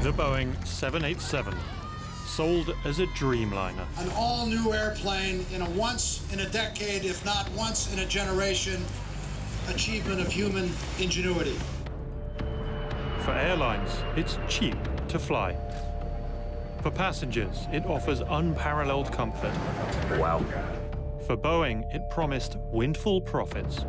The Boeing 787, sold as a dreamliner. An all-new airplane in a once-in-a-decade, if not once-in-a-generation, achievement of human ingenuity. For airlines, it's cheap to fly. For passengers, it offers unparalleled comfort. Wow. For Boeing, it promised windfall profits.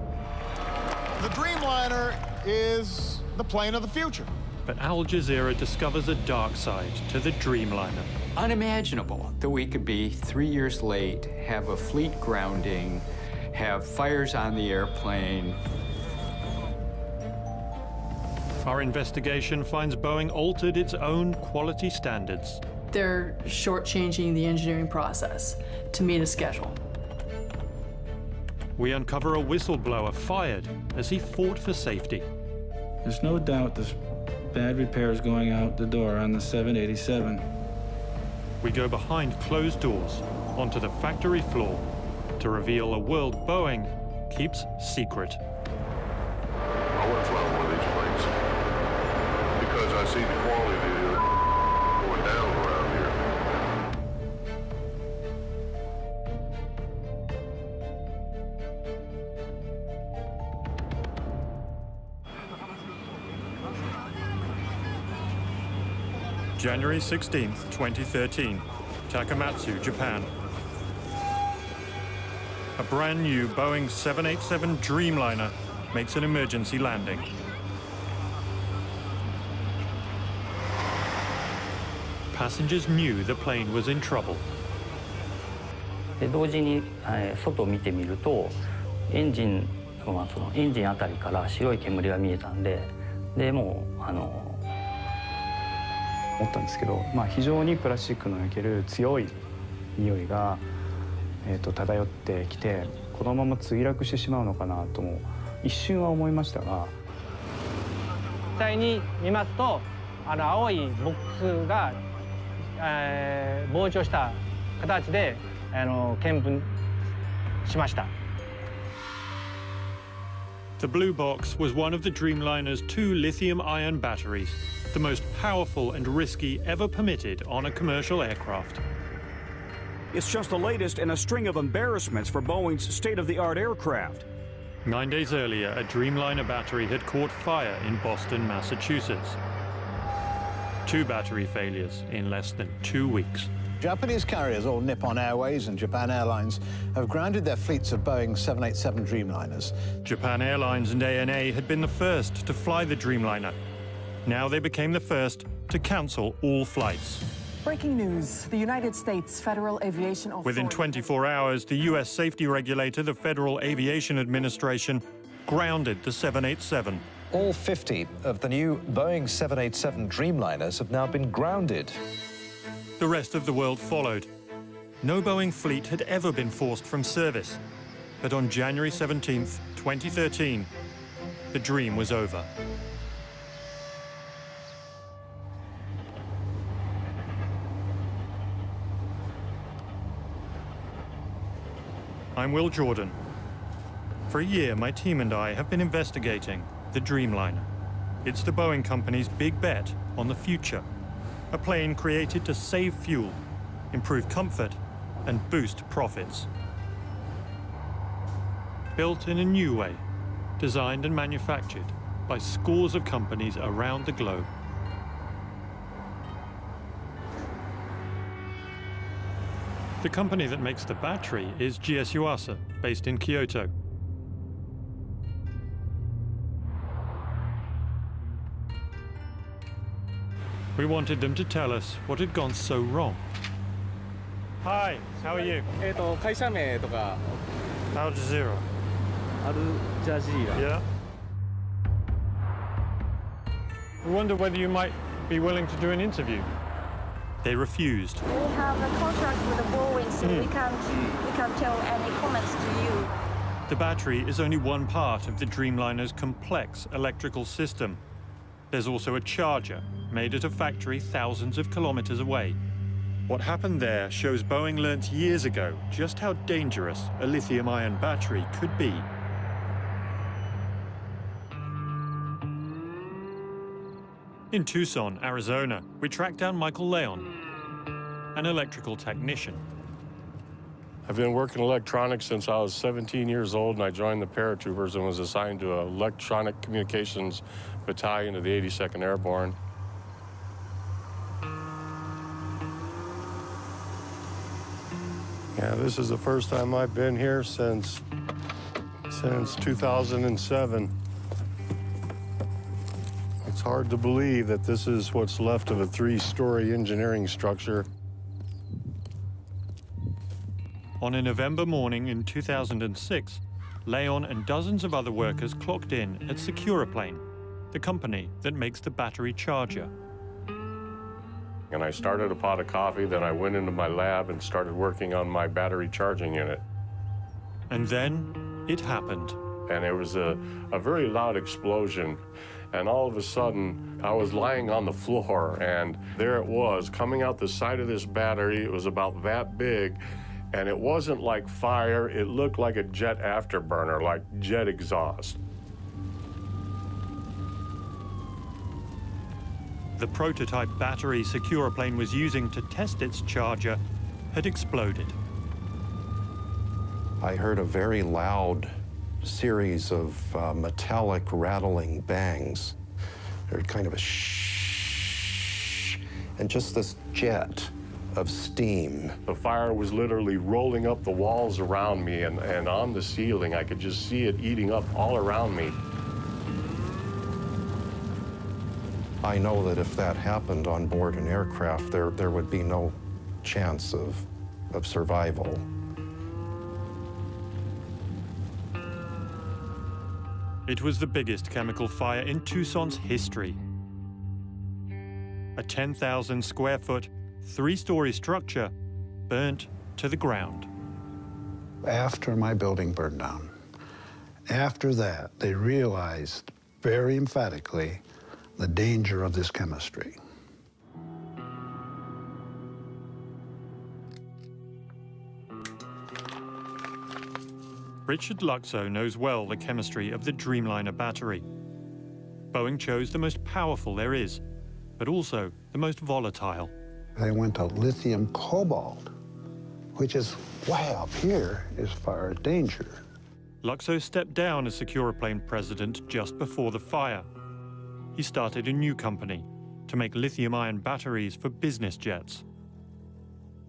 The Dreamliner is the plane of the future. But Al Jazeera discovers a dark side to the Dreamliner. Unimaginable that we could be 3 years late, have a fleet grounding, have fires on the airplane. Our investigation finds Boeing altered its own quality standards. They're shortchanging the engineering process to meet a schedule. We uncover a whistleblower fired as he fought for safety. There's no doubt there's bad repairs going out the door on the 787. We go behind closed doors onto the factory floor to reveal a world Boeing keeps secret. I want to fly one of these planes because I see the quality going down around here. January 16th, 2013, Takamatsu, Japan. A brand new Boeing 787 Dreamliner makes an emergency landing. Passengers knew the plane was in trouble. で同時に、外を見てみるとエンジンあたりから白い煙が見えたんで、もう思ったんですけど、非常にプラスチックの焼ける強い匂いが、漂ってきて、このまま墜落してしまうのかなとも一瞬は思いましたが。実際に見ますと、青いボックスが、膨張した形で見分しました。The blue box was one of the Dreamliner's 2 lithium-ion batteries, the most powerful and risky ever permitted on a commercial aircraft. It's just the latest in a string of embarrassments for Boeing's state-of-the-art aircraft. 9 days earlier, a Dreamliner battery had caught fire in Boston, Massachusetts. 2 battery failures in less than 2 weeks. Japanese carriers, all Nippon Airways and Japan Airlines, have grounded their fleets of Boeing 787 Dreamliners. Japan Airlines and ANA had been the first to fly the Dreamliner. Now they became the first to cancel all flights. Breaking news. The United States Federal Aviation Authority... Within 24 hours, the U.S. safety regulator, the Federal Aviation Administration, grounded the 787. All 50 of the new Boeing 787 Dreamliners have now been grounded. The rest of the world followed. No Boeing fleet had ever been forced from service. But on January 17th, 2013, the dream was over. I'm Will Jordan. For a year, my team and I have been investigating the Dreamliner. It's the Boeing company's big bet on the future. A plane created to save fuel, improve comfort, and boost profits. Built in a new way, designed and manufactured by scores of companies around the globe. The company that makes the battery is GS Yuasa, based in Kyoto. We wanted them to tell us what had gone so wrong. Hi, how are you? 会社名とか Al Jazeera. Al Jazeera. Yeah. We wonder whether you might be willing to do an interview. They refused. We have a contract with the Boeing, so we can't tell any comments to you. The battery is only one part of the Dreamliner's complex electrical system. There's also a charger made at a factory thousands of kilometers away. What happened there shows Boeing learnt years ago just how dangerous a lithium-ion battery could be. In Tucson, Arizona, we tracked down Michael Leon, an electrical technician. I've been working electronics since I was 17 years old, and I joined the paratroopers and was assigned to an electronic communications battalion of the 82nd Airborne. Yeah, this is the first time I've been here since 2007. It's hard to believe that this is what's left of a 3-story engineering structure. On a November morning in 2006, Leon and dozens of other workers clocked in at Securaplane, the company that makes the battery charger. And I started a pot of coffee, then I went into my lab and started working on my battery charging unit. And then it happened. And it was a very loud explosion. And all of a sudden, I was lying on the floor, and there it was, coming out the side of this battery. It was about that big, and it wasn't like fire. It looked like a jet afterburner, like jet exhaust. The prototype battery Securaplane was using to test its charger had exploded. I heard a very loud series of metallic rattling bangs. There was kind of a shh, and just this jet of steam. The fire was literally rolling up the walls around me, and on the ceiling. I could just see it eating up all around me. I know that if that happened on board an aircraft, there would be no chance of survival. It was the biggest chemical fire in Tucson's history. A 10,000 square foot, 3-story structure burnt to the ground. After my building burned down, after that, they realized very emphatically the danger of this chemistry. Richard Luxo knows well the chemistry of the Dreamliner battery. Boeing chose the most powerful there is, but also the most volatile. They went to lithium cobalt, which is way up here as far as danger. Luxo stepped down as Securaplane president just before the fire. He started a new company to make lithium-ion batteries for business jets.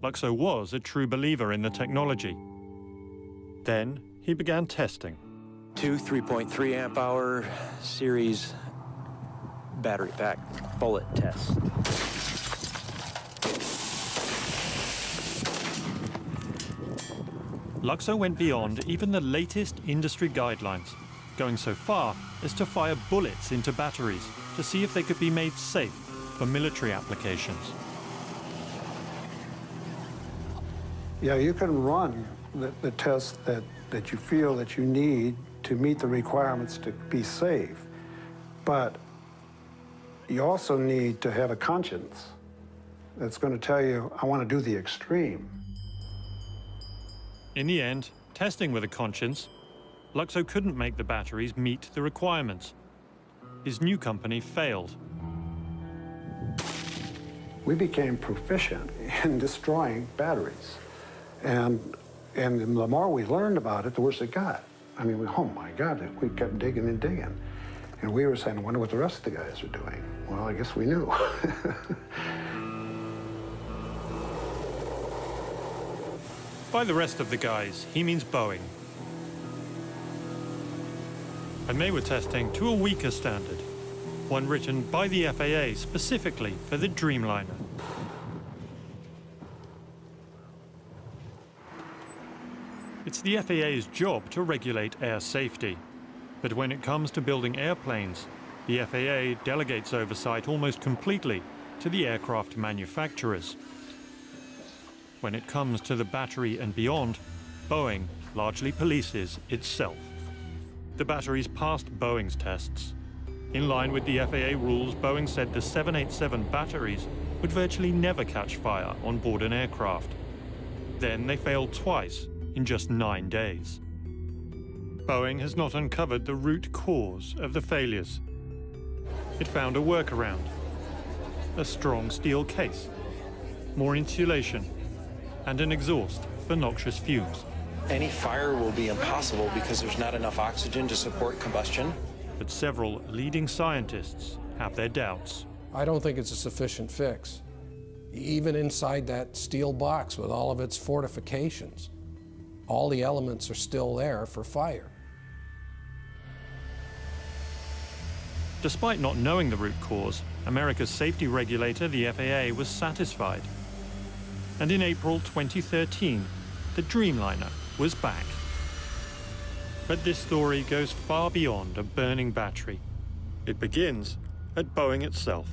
Luxo was a true believer in the technology. Then he began testing. 2 3.3 amp hour series battery pack bullet test. Luxo went beyond even the latest industry guidelines, going so far as to fire bullets into batteries to see if they could be made safe for military applications. Yeah, you can run the test that you feel that you need to meet the requirements to be safe, but you also need to have a conscience that's going to tell you, I want to do the extreme. In the end, testing with a conscience, Luxo couldn't make the batteries meet the requirements. His new company failed. We became proficient in destroying batteries. And the more we learned about it, the worse it got. I mean, oh my God, we kept digging and digging. And we were saying, I wonder what the rest of the guys are doing. Well, I guess we knew. By the rest of the guys, he means Boeing. And they were testing to a weaker standard, one written by the FAA specifically for the Dreamliner. It's the FAA's job to regulate air safety. But when it comes to building airplanes, the FAA delegates oversight almost completely to the aircraft manufacturers. When it comes to the battery and beyond, Boeing largely polices itself. The batteries passed Boeing's tests. In line with the FAA rules, Boeing said the 787 batteries would virtually never catch fire on board an aircraft. Then they failed twice in just 9 days. Boeing has not uncovered the root cause of the failures. It found a workaround, a strong steel case, more insulation, and an exhaust for noxious fumes. Any fire will be impossible because there's not enough oxygen to support combustion. But several leading scientists have their doubts. I don't think it's a sufficient fix. Even inside that steel box with all of its fortifications, all the elements are still there for fire. Despite not knowing the root cause, America's safety regulator, the FAA, was satisfied. And in April 2013, the Dreamliner was back. But this story goes far beyond a burning battery. It begins at Boeing itself.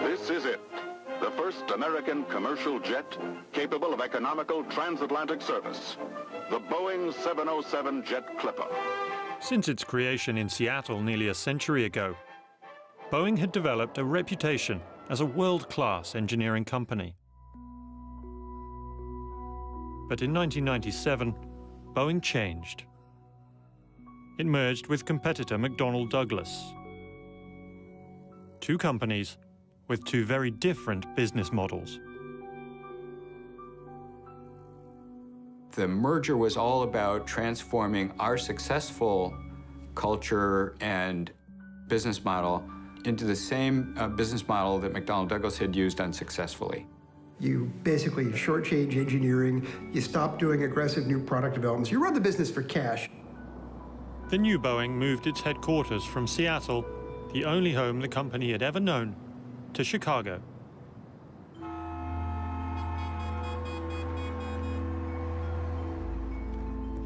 This is it. The first American commercial jet capable of economical transatlantic service. The Boeing 707 Jet Clipper. Since its creation in Seattle nearly a century ago, Boeing had developed a reputation as a world-class engineering company. But in 1997, Boeing changed. It merged with competitor McDonnell Douglas. Two companies with two very different business models. The merger was all about transforming our successful culture and business model into the same business model that McDonnell Douglas had used unsuccessfully. You basically shortchange engineering, you stop doing aggressive new product developments, you run the business for cash. The new Boeing moved its headquarters from Seattle, the only home the company had ever known, to Chicago.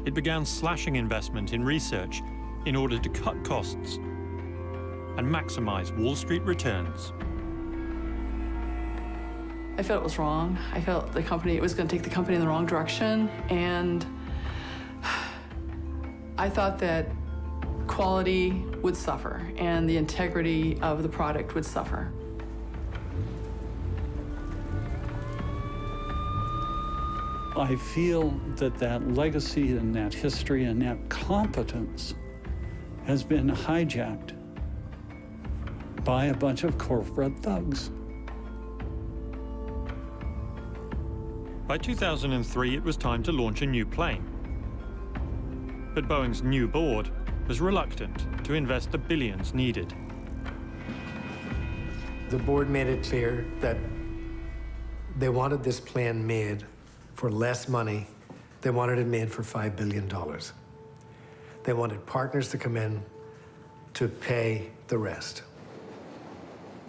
It began slashing investment in research in order to cut costs and maximize Wall Street returns. I felt it was wrong. I felt it was going to take the company in the wrong direction, and I thought that quality would suffer and the integrity of the product would suffer. I feel that that legacy and that history and that competence has been hijacked by a bunch of corporate thugs. By 2003, it was time to launch a new plane. But Boeing's new board was reluctant to invest the billions needed. The board made it clear that they wanted this plane made for less money. They wanted it made for $5 billion. They wanted partners to come in to pay the rest.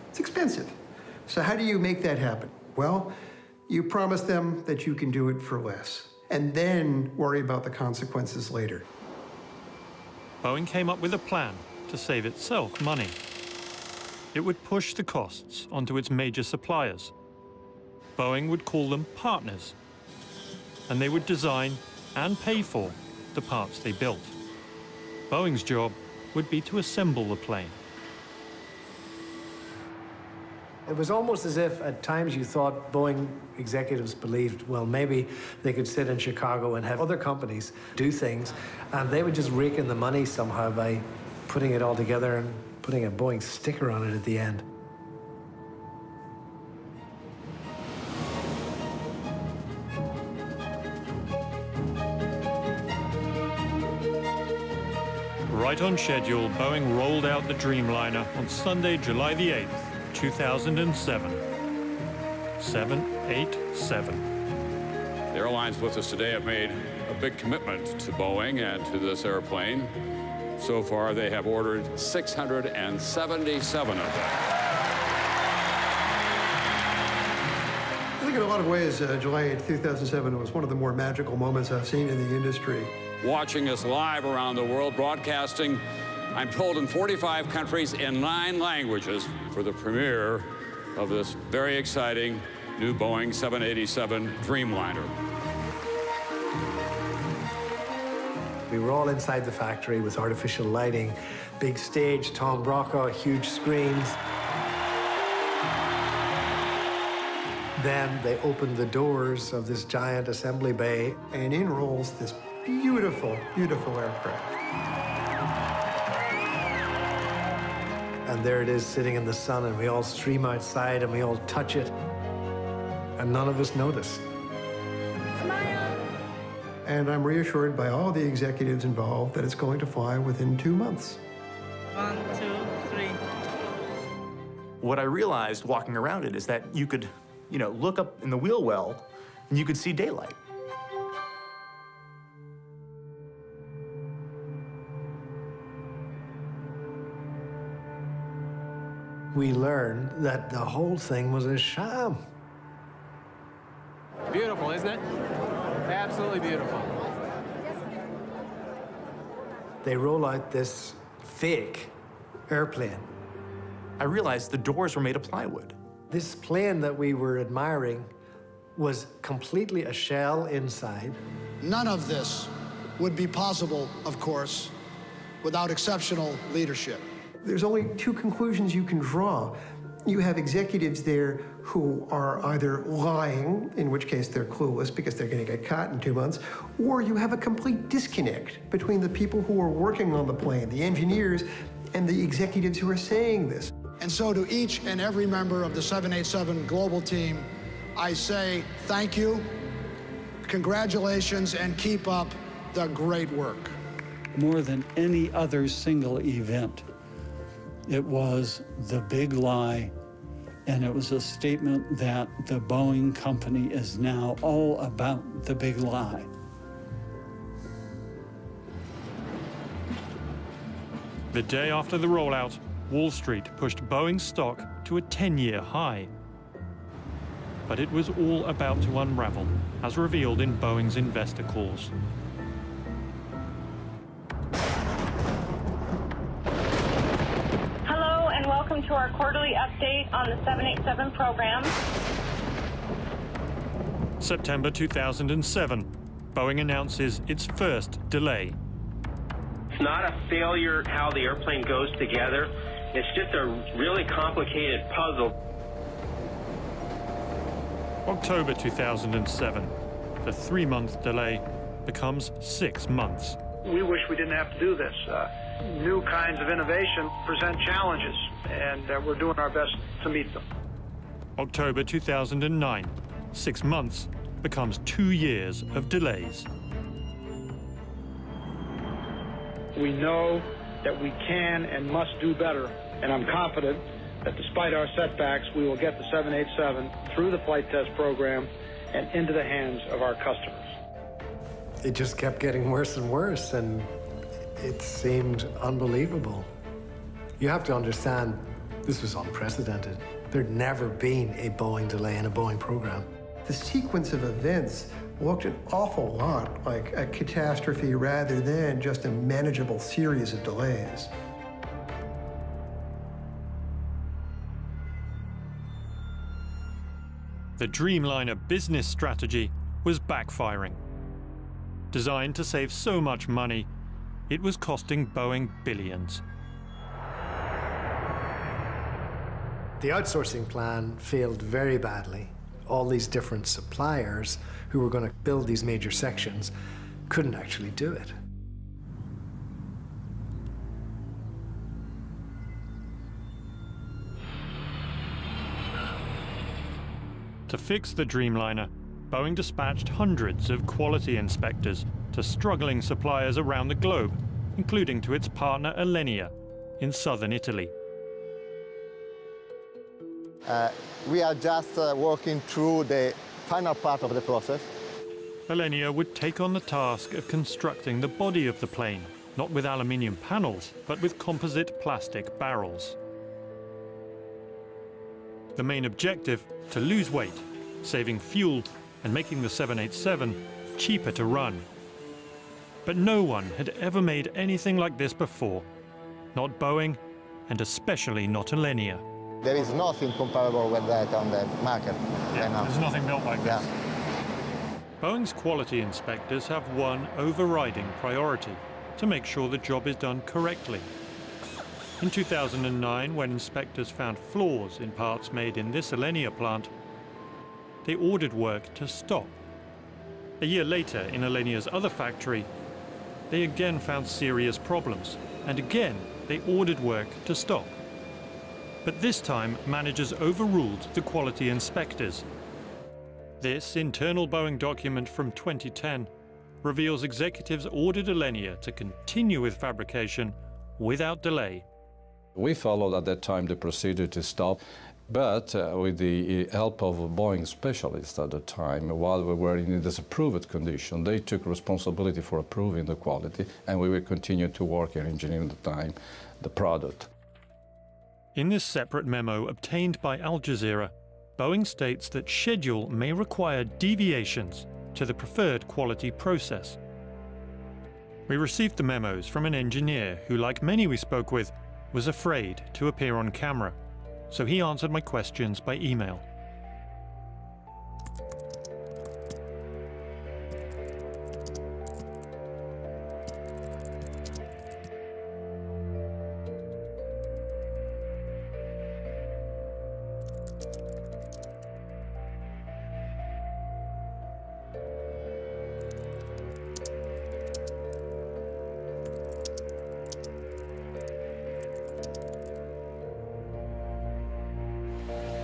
It's expensive. So how do you make that happen? Well, you promise them that you can do it for less, and then worry about the consequences later. Boeing came up with a plan to save itself money. It would push the costs onto its major suppliers. Boeing would call them partners, and they would design and pay for the parts they built. Boeing's job would be to assemble the plane. It was almost as if at times you thought Boeing executives believed, well, maybe they could sit in Chicago and have other companies do things, and they would just rake in the money somehow by putting it all together and putting a Boeing sticker on it at the end. Right on schedule, Boeing rolled out the Dreamliner on Sunday, July the 8th, 2007. 787. The airlines with us today have made a big commitment to Boeing and to this airplane. So far, they have ordered 677 of them. I think in a lot of ways, July 8, 2007 was one of the more magical moments I've seen in the industry. Watching us live around the world, broadcasting, I'm told, in 45 countries in 9 languages for the premiere of this very exciting new Boeing 787 Dreamliner. We were all inside the factory with artificial lighting, big stage, Tom Brokaw, huge screens. Then they opened the doors of this giant assembly bay, and in rolls this beautiful, beautiful aircraft. And there it is sitting in the sun, and we all stream outside and we all touch it. And none of us notice. And I'm reassured by all the executives involved that it's going to fly within 2 months. 1, 2, 3. What I realized walking around it is that you could, look up in the wheel well and you could see daylight. We learned that the whole thing was a sham. Beautiful, isn't it? Absolutely beautiful. They roll out this fake airplane. I realized the doors were made of plywood. This plane that we were admiring was completely a shell inside. None of this would be possible, of course, without exceptional leadership. There's only two conclusions you can draw. You have executives there who are either lying, in which case they're clueless because they're going to get caught in 2 months, or you have a complete disconnect between the people who are working on the plane, the engineers, and the executives who are saying this. And so to each and every member of the 787 global team, I say thank you, congratulations, and keep up the great work. More than any other single event, it was the big lie, and it was a statement that the Boeing company is now all about the big lie. The day after the rollout, Wall Street pushed Boeing's stock to a 10-year high. But it was all about to unravel, as revealed in Boeing's investor calls. Welcome to our quarterly update on the 787 program. September 2007, Boeing announces its first delay. It's not a failure how the airplane goes together. It's just a really complicated puzzle. October 2007, the 3-month delay becomes 6 months. We wish we didn't have to do this. New kinds of innovation present challenges, and we're doing our best to meet them. October 2009, 6 months becomes 2 years of delays. We know that we can and must do better, and I'm confident that despite our setbacks, we will get the 787 through the flight test program and into the hands of our customers. It just kept getting worse and worse, and it seemed unbelievable. You have to understand, this was unprecedented. There'd never been a Boeing delay in a Boeing program. The sequence of events looked an awful lot like a catastrophe rather than just a manageable series of delays. The Dreamliner business strategy was backfiring. Designed to save so much money, it was costing Boeing billions. The outsourcing plan failed very badly. All these different suppliers who were going to build these major sections couldn't actually do it. To fix the Dreamliner, Boeing dispatched hundreds of quality inspectors to struggling suppliers around the globe, including to its partner Alenia in southern Italy. We are just working through the final part of the process. Alenia would take on the task of constructing the body of the plane, not with aluminium panels, but with composite plastic barrels. The main objective, to lose weight, saving fuel, and making the 787 cheaper to run. But no one had ever made anything like this before. Not Boeing, and especially not Alenia. There is nothing comparable with that on the market right now. There's nothing built like this. Boeing's quality inspectors have one overriding priority: to make sure the job is done correctly. In 2009, when inspectors found flaws in parts made in this Alenia plant, they ordered work to stop. A year later, in Alenia's other factory, they again found serious problems, and again they ordered work to stop. But this time, managers overruled the quality inspectors. This internal Boeing document from 2010 reveals executives ordered Alenia to continue with fabrication without delay. We followed at that time the procedure to stop, but with the help of Boeing specialists at the time, while we were in this approved condition, they took responsibility for approving the quality, and we will continue to work and engineer at the time the product. In this separate memo obtained by Al Jazeera, Boeing states that schedule may require deviations to the preferred quality process. We received the memos from an engineer who, like many we spoke with, was afraid to appear on camera, so he answered my questions by email.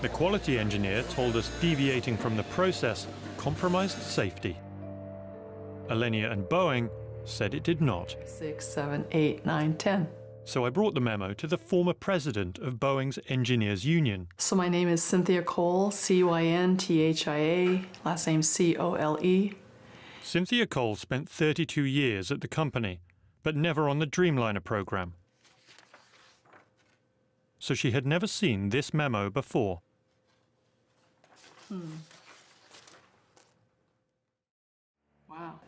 The quality engineer told us deviating from the process compromised safety. Alenia and Boeing said it did not. 6, 7, 8, 9, 10. So I brought the memo to the former president of Boeing's Engineers Union. So my name is Cynthia Cole, C-Y-N-T-H-I-A, last name C-O-L-E. Cynthia Cole spent 32 years at the company, but never on the Dreamliner program. So she had never seen this memo before. Wow.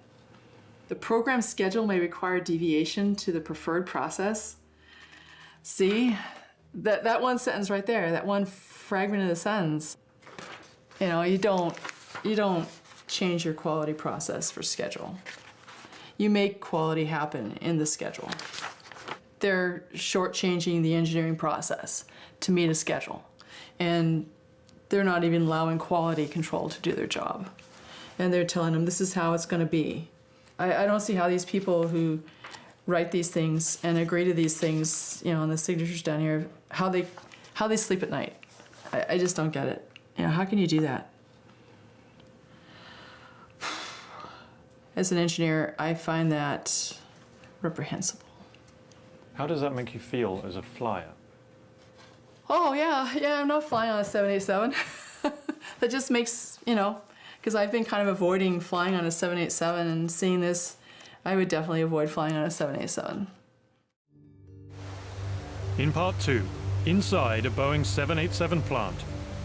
The program schedule may require deviation to the preferred process. See, that one sentence right there, that one fragment of the sentence. You know, you don't change your quality process for schedule. You make quality happen in the schedule. They're shortchanging the engineering process to meet a schedule. And they're not even allowing quality control to do their job. And they're telling them this is how it's going to be. I don't see how these people who write these things and agree to these things, you know, on the signatures down here, how they sleep at night. I just don't get it. You know, how can you do that? As an engineer, I find that reprehensible. How does that make you feel as a flyer? Oh, yeah, I'm not flying on a 787. That just makes, you know, because I've been kind of avoiding flying on a 787, and seeing this, I would definitely avoid flying on a 787. In part 2, inside a Boeing 787 plant,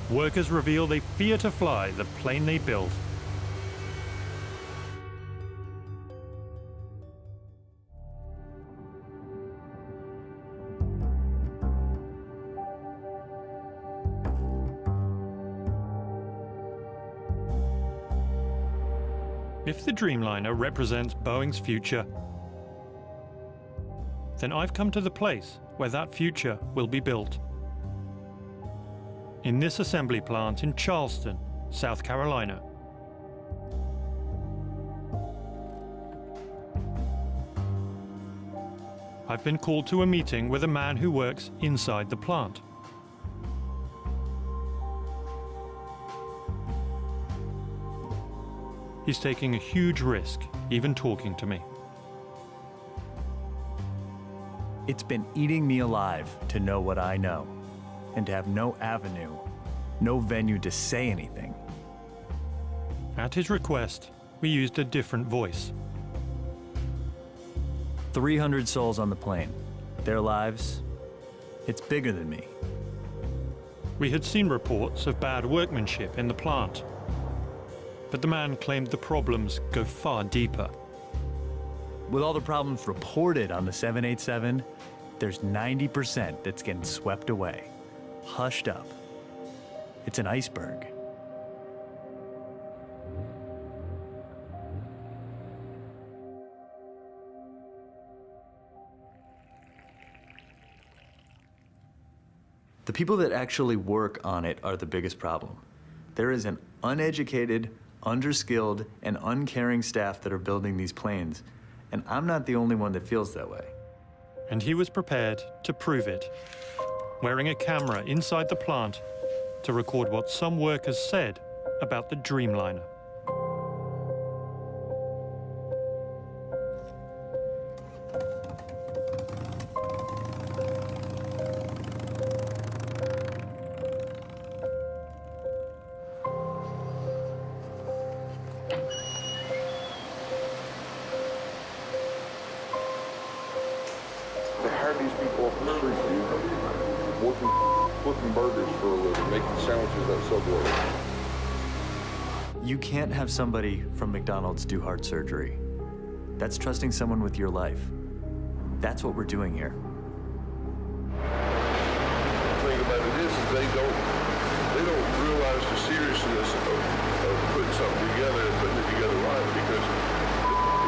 workers reveal they fear to fly the plane they built. If the Dreamliner represents Boeing's future, then I've come to the place where that future will be built. In this assembly plant in Charleston, South Carolina. I've been called to a meeting with a man who works inside the plant. He's taking a huge risk, even talking to me. It's been eating me alive to know what I know, and to have no avenue, no venue to say anything. At his request, we used a different voice. 300 souls on the plane. Their lives, it's bigger than me. We had seen reports of bad workmanship in the plant, but the man claimed the problems go far deeper. With all the problems reported on the 787, there's 90% that's getting swept away, hushed up. It's an iceberg. The people that actually work on it are the biggest problem. There is an uneducated, underskilled, and uncaring staff that are building these planes, and I'm not the only one that feels that way. And he was prepared to prove it. wearing a camera inside the plant to record what some workers said about the Dreamliner. They hired these people off the street, dude. Working, flipping burgers for a living, making sandwiches at Subway. You can't have somebody from McDonald's do heart surgery. That's trusting someone with your life. That's what we're doing here. The thing about it is they don't realize the seriousness of putting something together and putting it together right, because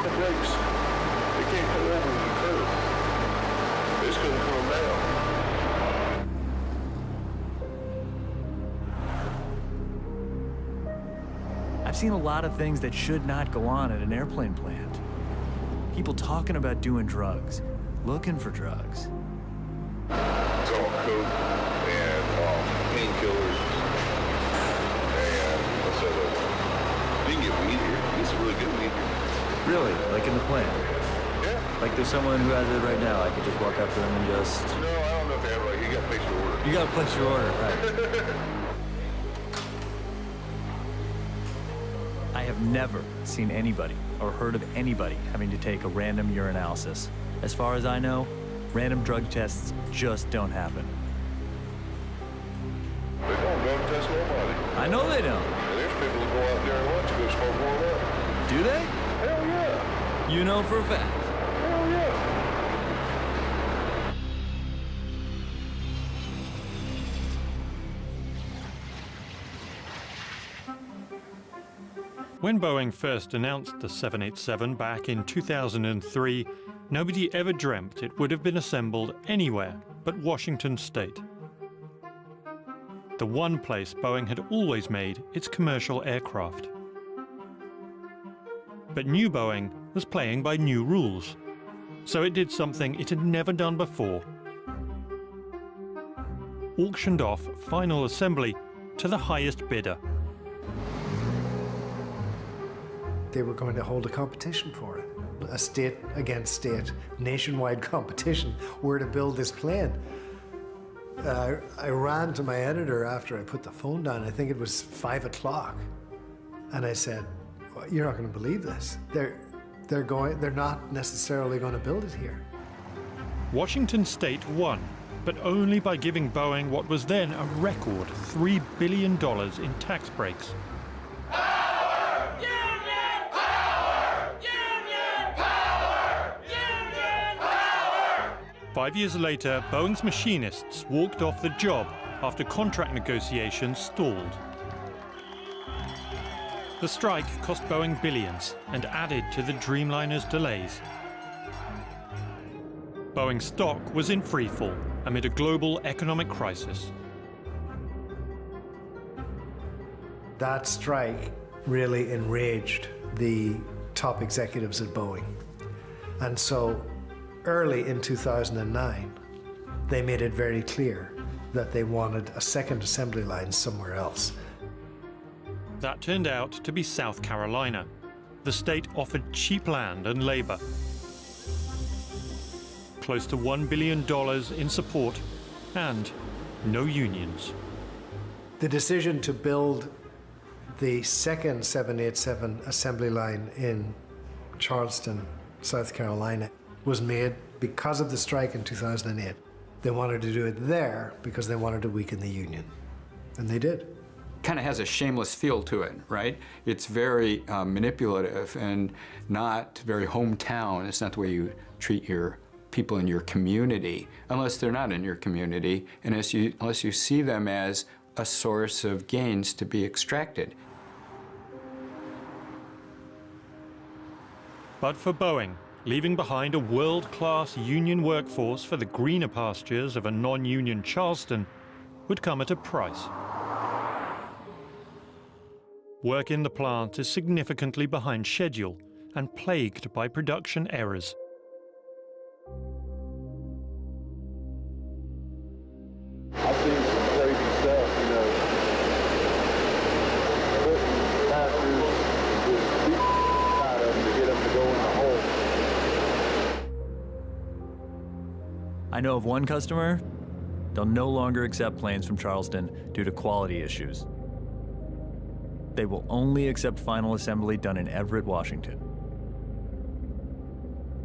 it breaks. It can't come over the curve. It's going to come down. I've seen a lot of things that should not go on at an airplane plant. People talking about doing drugs, looking for drugs. It's all coke and painkillers and what's that other? You can get weed here. It's really good weed here. Really? Like in the plant? Yeah. Like there's someone who has it right now. I could just walk up to them and just... No, I don't know if they have it. Like, you got to place your order. You got to place your order, right. I have never seen anybody or heard of anybody having to take a random urinalysis. As far as I know, random drug tests just don't happen. They don't drug test nobody. I know they don't. And there's people who go out there and lunch and go smoke one up. Do they? Hell yeah. You know for a fact. Hell yeah. When Boeing first announced the 787 back in 2003, nobody ever dreamt it would have been assembled anywhere but Washington State. The one place Boeing had always made its commercial aircraft. But new Boeing was playing by new rules, so it did something it had never done before. Auctioned off final assembly to the highest bidder. They were going to hold a competition for it, a state against state, nationwide competition, where to build this plane. I ran to my editor after I put the phone down. I think it was 5 o'clock, and I said, well, "You're not going to believe this. They're not necessarily going to build it here." Washington State won, but only by giving Boeing what was then a record $3 billion in tax breaks. 5 years later, Boeing's machinists walked off the job after contract negotiations stalled. The strike cost Boeing billions and added to the Dreamliner's delays. Boeing stock was in freefall amid a global economic crisis. That strike really enraged the top executives at Boeing. And so early in 2009, they made it very clear that they wanted a second assembly line somewhere else. That turned out to be South Carolina. The state offered cheap land and labor. Close to $1 billion in support and no unions. The decision to build the second 787 assembly line in Charleston, South Carolina, was made because of the strike in 2008. They wanted to do it there because they wanted to weaken the union, and they did. Kind of has a shameless feel to it, right? It's very manipulative and not very hometown. It's not the way you treat your people in your community, unless they're not in your community, and unless you see them as a source of gains to be extracted. But for Boeing, leaving behind a world-class union workforce for the greener pastures of a non-union Charleston would come at a price. Work in the plant is significantly behind schedule and plagued by production errors. I know of one customer, they'll no longer accept planes from Charleston due to quality issues. They will only accept final assembly done in Everett, Washington.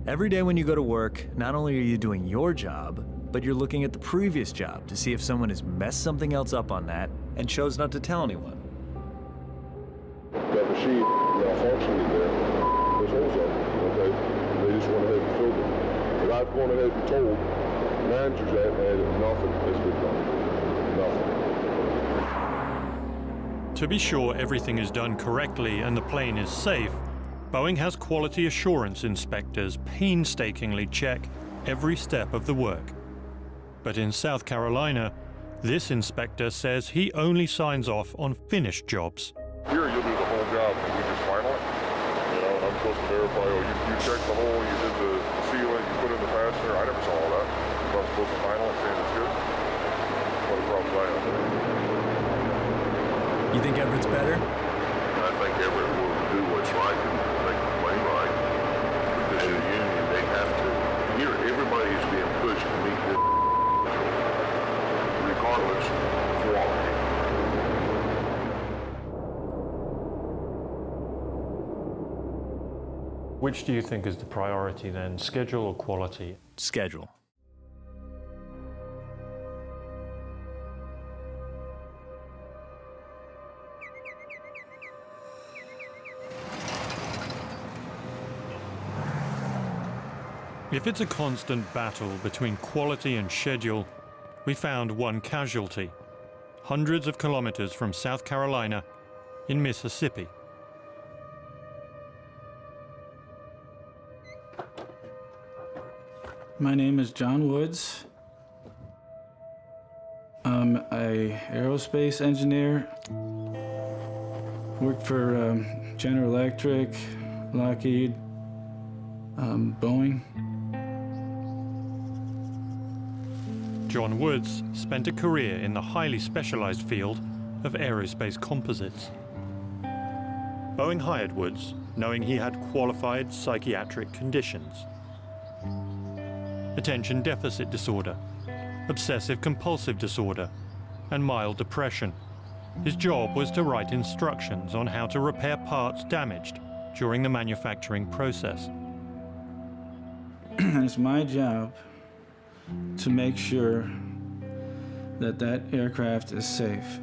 Every day when you go to work, not only are you doing your job, but you're looking at the previous job to see if someone has messed something else up on that and chose not to tell anyone. That machine malfunctioned in there. There's holes up, okay? They just went ahead and filled it. But I've gone ahead and told managers that, and nothing has been done. Nothing. To be sure everything is done correctly and the plane is safe, Boeing has quality assurance inspectors painstakingly check every step of the work. But in South Carolina, this inspector says he only signs off on finished jobs. Here you'll do the whole job and we just final it. You know, and I'm supposed to verify, oh, you checked the hole, you did the sealant, you put in the fastener. I never saw all that. I'm supposed to final it, saying it's good. What a problem I have. You think Everett's better? I think Everett will do what's right and make the plane right. Because in the union, they have to. Here, everybody is being pushed to meet this regardless of quality. Which do you think is the priority then, schedule or quality? Schedule. If it's a constant battle between quality and schedule, we found one casualty, hundreds of kilometers from South Carolina in Mississippi. My name is John Woods. I'm an aerospace engineer. Worked for General Electric, Lockheed, Boeing. John Woods spent a career in the highly specialized field of aerospace composites. Boeing hired Woods, knowing he had qualified psychiatric conditions. Attention deficit disorder, obsessive-compulsive disorder, and mild depression. His job was to write instructions on how to repair parts damaged during the manufacturing process. It's my job to make sure that that aircraft is safe.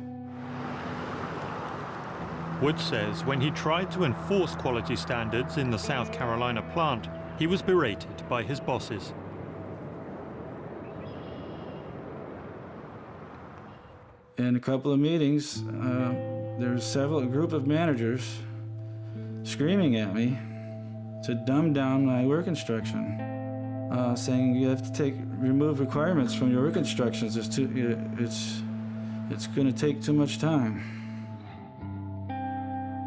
Woods says when he tried to enforce quality standards in the South Carolina plant, he was berated by his bosses. In a couple of meetings, there was a group of managers screaming at me to dumb down my work instruction, saying you have to remove requirements from your work instructions. It's going to take too much time.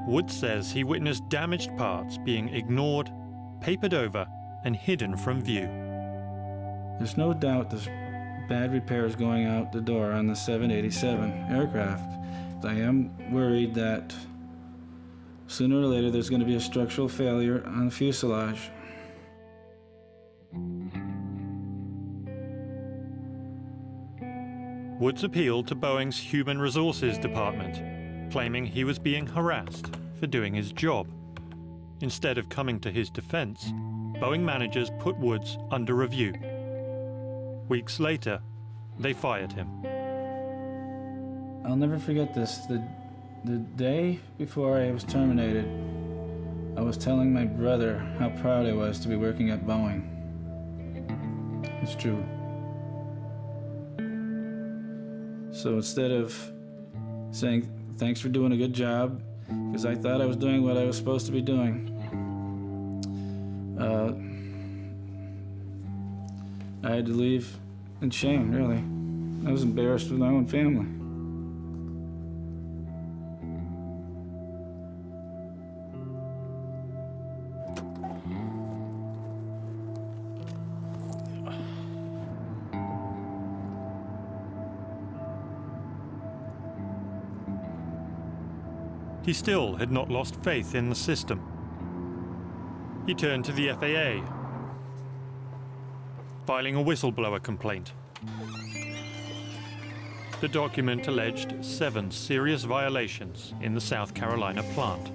Woods says he witnessed damaged parts being ignored, papered over, and hidden from view. There's no doubt there's bad repairs going out the door on the 787 aircraft. I am worried that sooner or later there's going to be a structural failure on the fuselage. Woods appealed to Boeing's Human Resources Department, claiming he was being harassed for doing his job. Instead of coming to his defense, Boeing managers put Woods under review. Weeks later, they fired him. I'll never forget this. The day before I was terminated, I was telling my brother how proud I was to be working at Boeing. It's true. So instead of saying thanks for doing a good job, because I thought I was doing what I was supposed to be doing, I had to leave in shame, really. I was embarrassed with my own family. He still had not lost faith in the system. He turned to the FAA. filing a whistleblower complaint. The document alleged 7 serious violations in the South Carolina plant.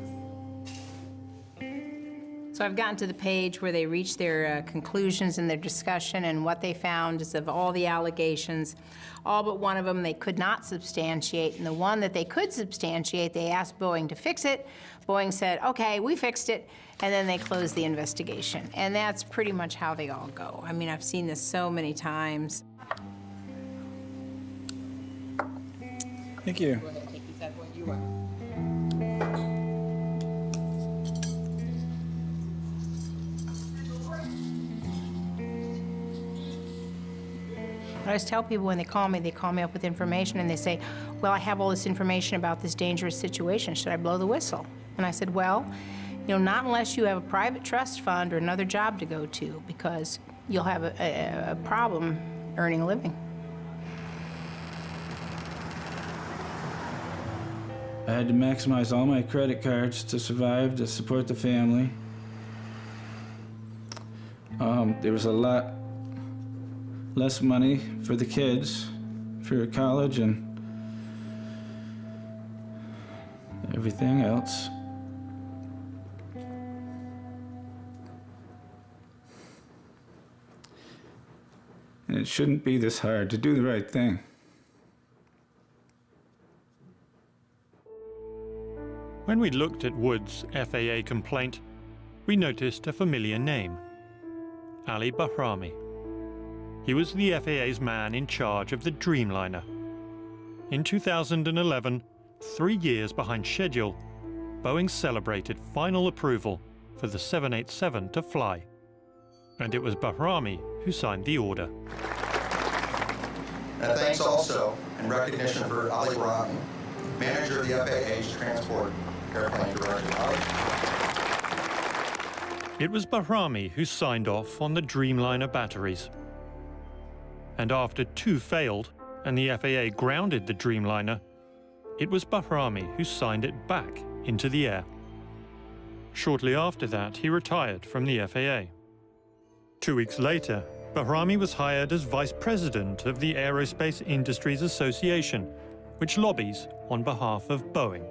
So I've gotten to the page where they reach their conclusions in their discussion, and what they found is of all the allegations, all but one of them they could not substantiate, and the one that they could substantiate, they asked Boeing to fix it. Boeing said, okay, we fixed it, and then they closed the investigation. And that's pretty much how they all go. I mean, I've seen this so many times. Thank you. Go ahead, take these out when you are. I always tell people when they call me up with information and they say, well, I have all this information about this dangerous situation. Should I blow the whistle? And I said, well, you know, not unless you have a private trust fund or another job to go to, because you'll have a problem earning a living. I had to maximize all my credit cards to survive, to support the family. There was a lot less money for the kids, for college and everything else. And it shouldn't be this hard to do the right thing. When we looked at Wood's FAA complaint, we noticed a familiar name, Ali Bahrami. He was the FAA's man in charge of the Dreamliner. In 2011, 3 years behind schedule, Boeing celebrated final approval for the 787 to fly. And it was Bahrami who signed the order. And thanks also in recognition for Ali Bahrami, manager of the FAA's transport airplane director. It was Bahrami who signed off on the Dreamliner batteries. And after 2 failed and the FAA grounded the Dreamliner, it was Bahrami who signed it back into the air. Shortly after that, he retired from the FAA. 2 weeks later, Bahrami was hired as vice president of the Aerospace Industries Association, which lobbies on behalf of Boeing.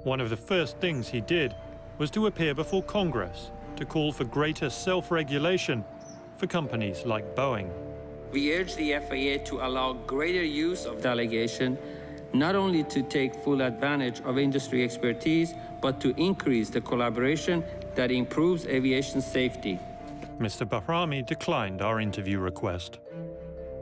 One of the first things he did was to appear before Congress to call for greater self-regulation for companies like Boeing. We urge the FAA to allow greater use of delegation, not only to take full advantage of industry expertise, but to increase the collaboration that improves aviation safety. Mr. Bahrami declined our interview request.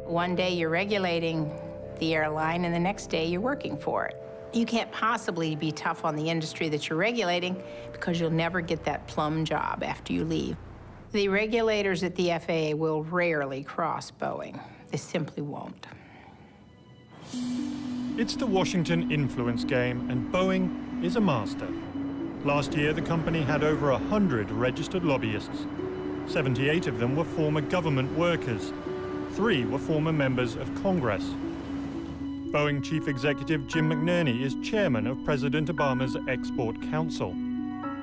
One day you're regulating the airline, and the next day you're working for it. You can't possibly be tough on the industry that you're regulating, because you'll never get that plum job after you leave. The regulators at the FAA will rarely cross Boeing. They simply won't. It's the Washington influence game, and Boeing is a master. Last year, the company had over 100 registered lobbyists. 78 of them were former government workers. 3 were former members of Congress. Boeing Chief Executive Jim McNerney is chairman of President Obama's Export Council.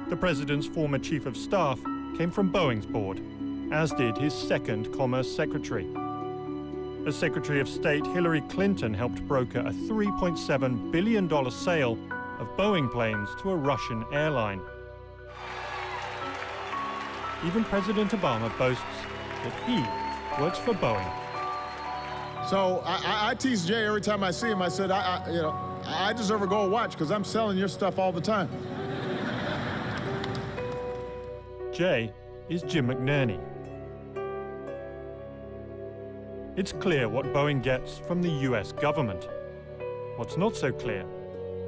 The president's former chief of staff came from Boeing's board, as did his second Commerce Secretary. As Secretary of State, Hillary Clinton helped broker a $3.7 billion sale of Boeing planes to a Russian airline. Even President Obama boasts that he works for Boeing. So I tease Jay every time I see him. I said, I deserve a gold watch because I'm selling your stuff all the time. Jay is Jim McNerney. It's clear what Boeing gets from the US government. What's not so clear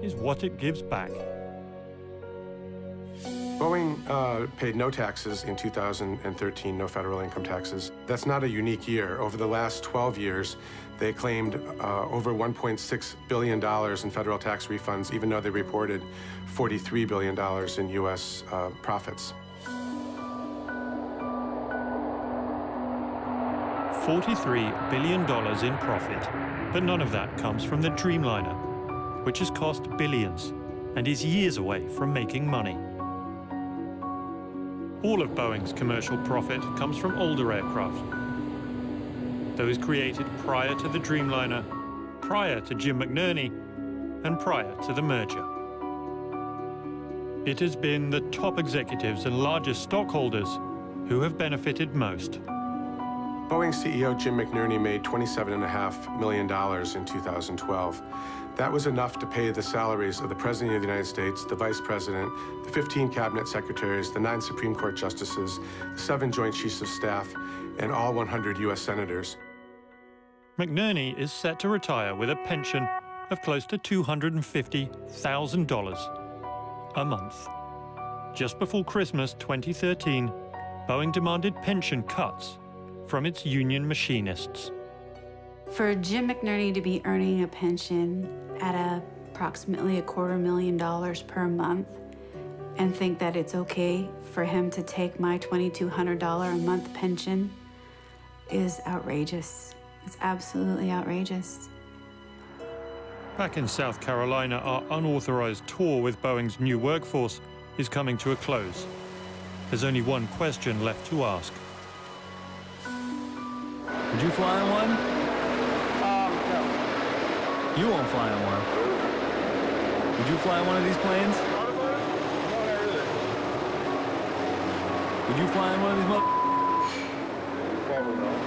is what it gives back. Boeing paid no taxes in 2013, no federal income taxes. That's not a unique year. Over the last 12 years, they claimed over $1.6 billion in federal tax refunds, even though they reported $43 billion in U.S. profits. $43 billion in profit, but none of that comes from the Dreamliner, which has cost billions and is years away from making money. All of Boeing's commercial profit comes from older aircraft, those created prior to the Dreamliner, prior to Jim McNerney, and prior to the merger. It has been the top executives and largest stockholders who have benefited most. Boeing CEO Jim McNerney made $27.5 million in 2012. That was enough to pay the salaries of the President of the United States, the Vice President, the 15 Cabinet Secretaries, the 9 Supreme Court Justices, the 7 Joint Chiefs of Staff, and all 100 U.S. Senators. McNerney is set to retire with a pension of close to $250,000 a month. Just before Christmas 2013, Boeing demanded pension cuts from its union machinists. For Jim McNerney to be earning a pension at approximately $250,000 per month and think that it's okay for him to take my $2,200 a month pension is outrageous. It's absolutely outrageous. Back in South Carolina, our unauthorized tour with Boeing's new workforce is coming to a close. There's only one question left to ask. Would you fly on one? No. You won't fly on one. Would you fly on one of these planes? No, not really. Would you fly on one of these Probably not.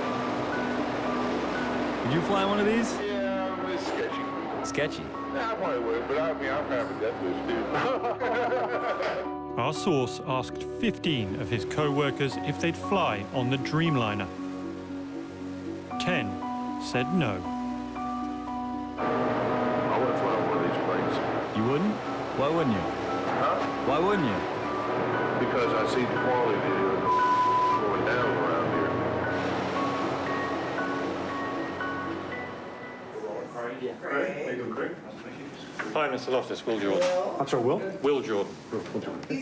Would you fly on one of these? Yeah, it's sketchy. Sketchy. Nah, I probably would, but I mean, I'm having death wish too. Our source asked 15 of his co-workers if they'd fly on the Dreamliner. 10 said no. I wouldn't fly on one of these planes. You wouldn't? Why wouldn't you? Huh? Why wouldn't you? Because I see the quality of going down around here. Hi, Mr. Loftus, Will Jordan. I'm sorry, Will? Will Jordan.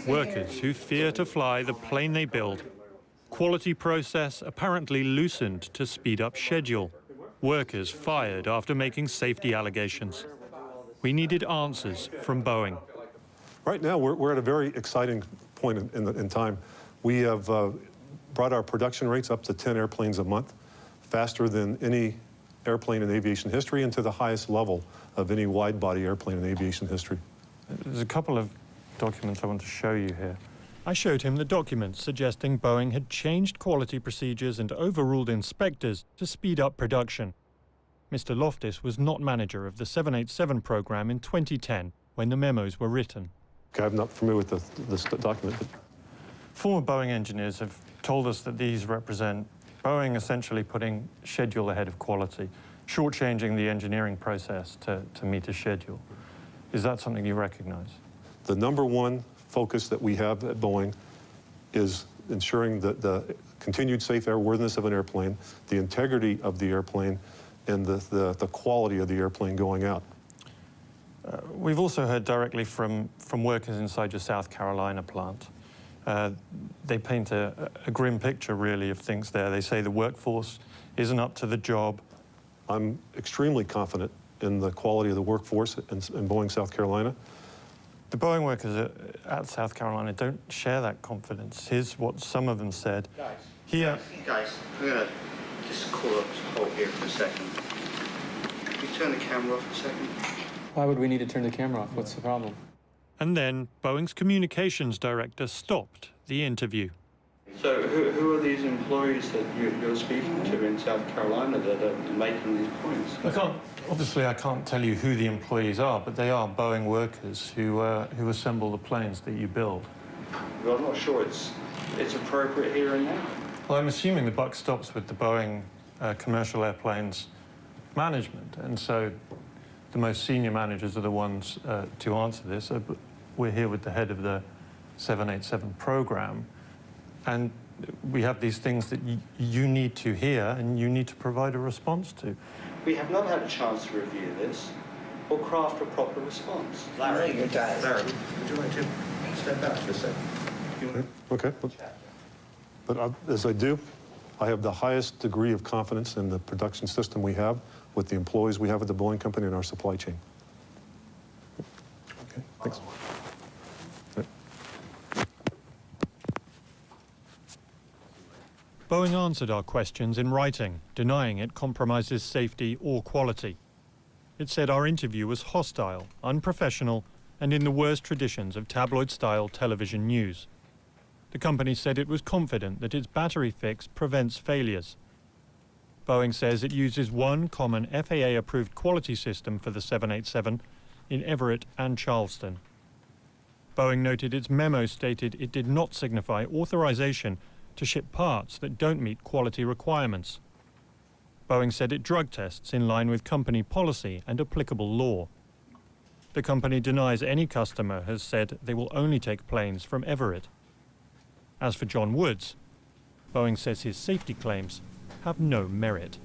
Workers who fear to fly the plane they build. Quality process apparently loosened to speed up schedule. Workers fired after making safety allegations. We needed answers from Boeing. Right now, we're at a very exciting point in time. We have brought our production rates up to 10 airplanes a month, faster than any airplane in aviation history and to the highest level of any wide-body airplane in aviation history. There's a couple of documents I want to show you here. I showed him the documents suggesting Boeing had changed quality procedures and overruled inspectors to speed up production. Mr. Loftus was not manager of the 787 program in 2010 when the memos were written. Okay, I'm not familiar with this document. But... Former Boeing engineers have told us that these represent Boeing essentially putting schedule ahead of quality, shortchanging the engineering process to meet a schedule. Is that something you recognize? The number one focus that we have at Boeing is ensuring the continued safe airworthiness of an airplane, the integrity of the airplane, and the quality of the airplane going out. We've also heard directly from workers inside your South Carolina plant. They paint a grim picture, really, of things there. They say the workforce isn't up to the job. I'm extremely confident in the quality of the workforce in Boeing, South Carolina. The Boeing workers at South Carolina don't share that confidence. Here's what some of them said. Guys, I'm going to just call up this hold here for a second. Can you turn the camera off for a second? Why would we need to turn the camera off? What's the problem? And then Boeing's communications director stopped the interview. So who are these employees that you're speaking to in South Carolina that are making these points? Obviously, I can't tell you who the employees are, but they are Boeing workers who assemble the planes that you build. Well, I'm not sure it's appropriate here and now. Well, I'm assuming the buck stops with the Boeing commercial airplanes management, and so the most senior managers are the ones to answer this. We're here with the head of the 787 program, and we have these things that you need to hear and you need to provide a response to. We have not had a chance to review this or craft a proper response. Larry, you're tired. Larry, would you like to step out for a second? Okay. But as I do, I have the highest degree of confidence in the production system we have with the employees we have at the Boeing company and our supply chain. Okay, thanks. Boeing answered our questions in writing, denying it compromises safety or quality. It said our interview was hostile, unprofessional, and in the worst traditions of tabloid-style television news. The company said it was confident that its battery fix prevents failures. Boeing says it uses one common FAA-approved quality system for the 787 in Everett and Charleston. Boeing noted its memo stated it did not signify authorization to ship parts that don't meet quality requirements. Boeing said it drug tests in line with company policy and applicable law. The company denies any customer has said they will only take planes from Everett. As for John Woods, Boeing says his safety claims have no merit.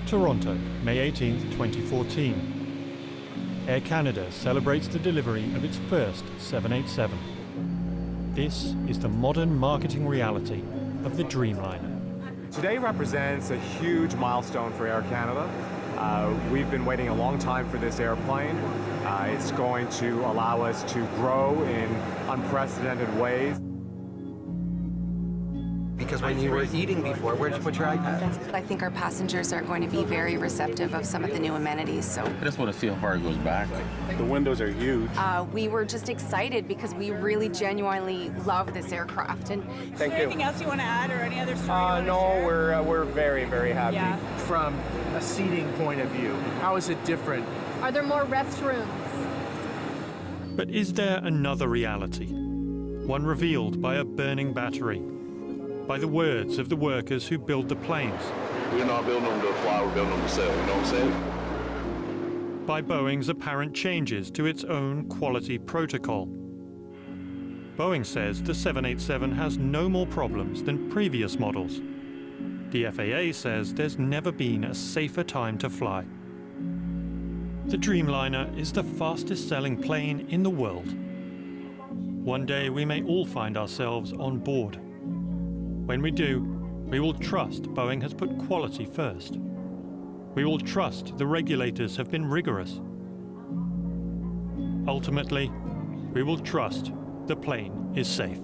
Toronto, May 18, 2014. Air Canada celebrates the delivery of its first 787. This is the modern marketing reality of the Dreamliner. Today represents a huge milestone for Air Canada. We've been waiting a long time for this airplane. It's going to allow us to grow in unprecedented ways. Because when you were eating before, where'd you put your iPad? I think our passengers are going to be very receptive of some of the new amenities, so. I just want to see how far it goes back. The windows are huge. We were just excited because we really genuinely love this aircraft. And Thank you. Anything else you want to add or any other story? No, we're very, very happy. Yeah. From a seating point of view, how is it different? Are there more restrooms? But is there another reality? One revealed by a burning battery, by the words of the workers who build the planes. We're not building them to fly, we're building them to sell, you know what I'm saying? By Boeing's apparent changes to its own quality protocol. Boeing says the 787 has no more problems than previous models. The FAA says there's never been a safer time to fly. The Dreamliner is the fastest-selling plane in the world. One day we may all find ourselves on board. When we do, we will trust Boeing has put quality first. We will trust the regulators have been rigorous. Ultimately, we will trust the plane is safe.